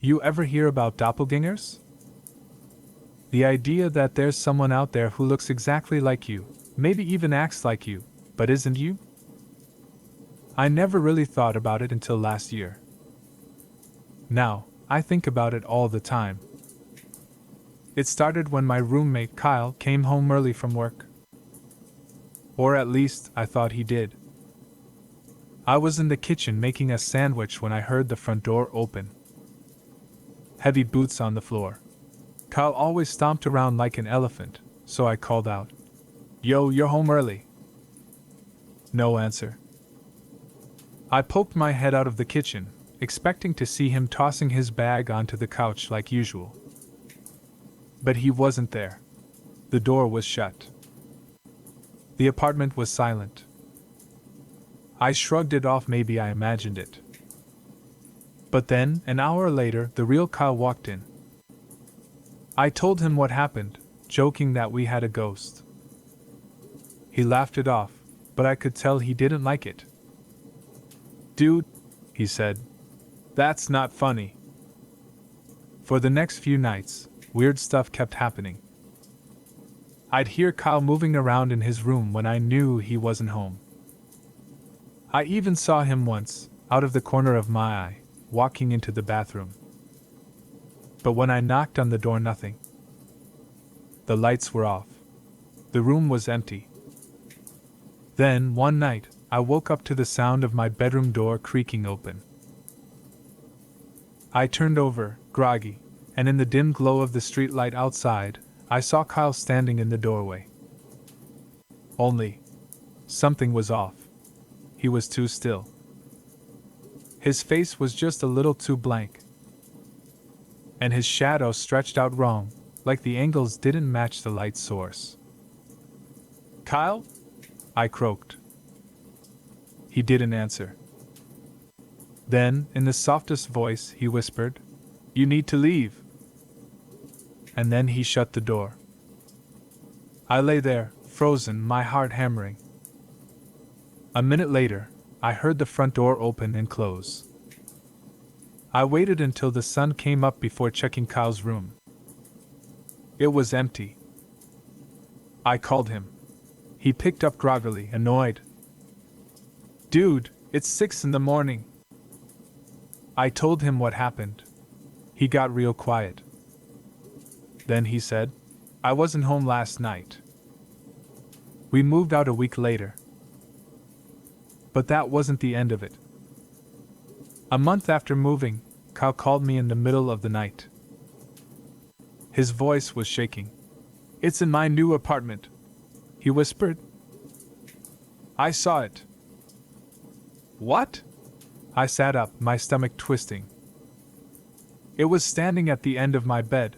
You ever hear about doppelgangers? The idea that there's someone out there who looks exactly like you, maybe even acts like you, but isn't you? I never really thought about it until last year. Now, I think about it all the time. It started when my roommate Kyle came home early from work. Or at least, I thought he did. I was in the kitchen making a sandwich when I heard the front door open. Heavy boots on the floor. Kyle always stomped around like an elephant, so I called out, "Yo, you're home early." No answer. I poked my head out of the kitchen, expecting to see him tossing his bag onto the couch like usual. But he wasn't there. The door was shut. The apartment was silent. I shrugged it off, maybe I imagined it. But then, an hour later, the real Kyle walked in. I told him what happened, joking that we had a ghost. He laughed it off, but I could tell he didn't like it. "Dude," he said, "that's not funny." For the next few nights, weird stuff kept happening. I'd hear Kyle moving around in his room when I knew he wasn't home. I even saw him once, out of the corner of my eye, walking into the bathroom. But when I knocked on the door, nothing. The lights were off. The room was empty. Then, one night, I woke up to the sound of my bedroom door creaking open. I turned over, groggy, and in the dim glow of the streetlight outside, I saw Kyle standing in the doorway. Only, something was off. He was too still. His face was just a little too blank. And his shadow stretched out wrong, like the angles didn't match the light source. "Kyle?" I croaked. He didn't answer. Then, in the softest voice, he whispered, "You need to leave." And then he shut the door. I lay there, frozen, my heart hammering. A minute later, I heard the front door open and close. I waited until the sun came up before checking Kyle's room. It was empty. I called him. He picked up groggily, annoyed. "Dude, it's 6 in the morning." I told him what happened. He got real quiet. Then he said, "I wasn't home last night." We moved out a week later. But that wasn't the end of it. A month after moving, Kyle called me in the middle of the night. His voice was shaking. "It's in my new apartment," he whispered. "I saw it." "What?" I sat up, my stomach twisting. "It was standing at the end of my bed.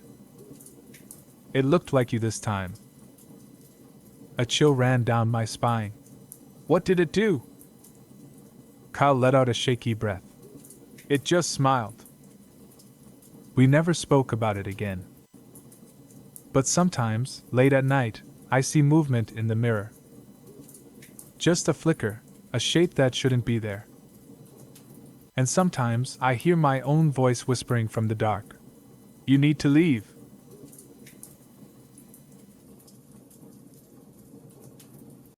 It looked like you this time." A chill ran down my spine. "What did it do?" Kyle let out a shaky breath. "It just smiled." We never spoke about it again. But sometimes, late at night, I see movement in the mirror. Just a flicker, a shape that shouldn't be there. And sometimes I hear my own voice whispering from the dark, "You need to leave."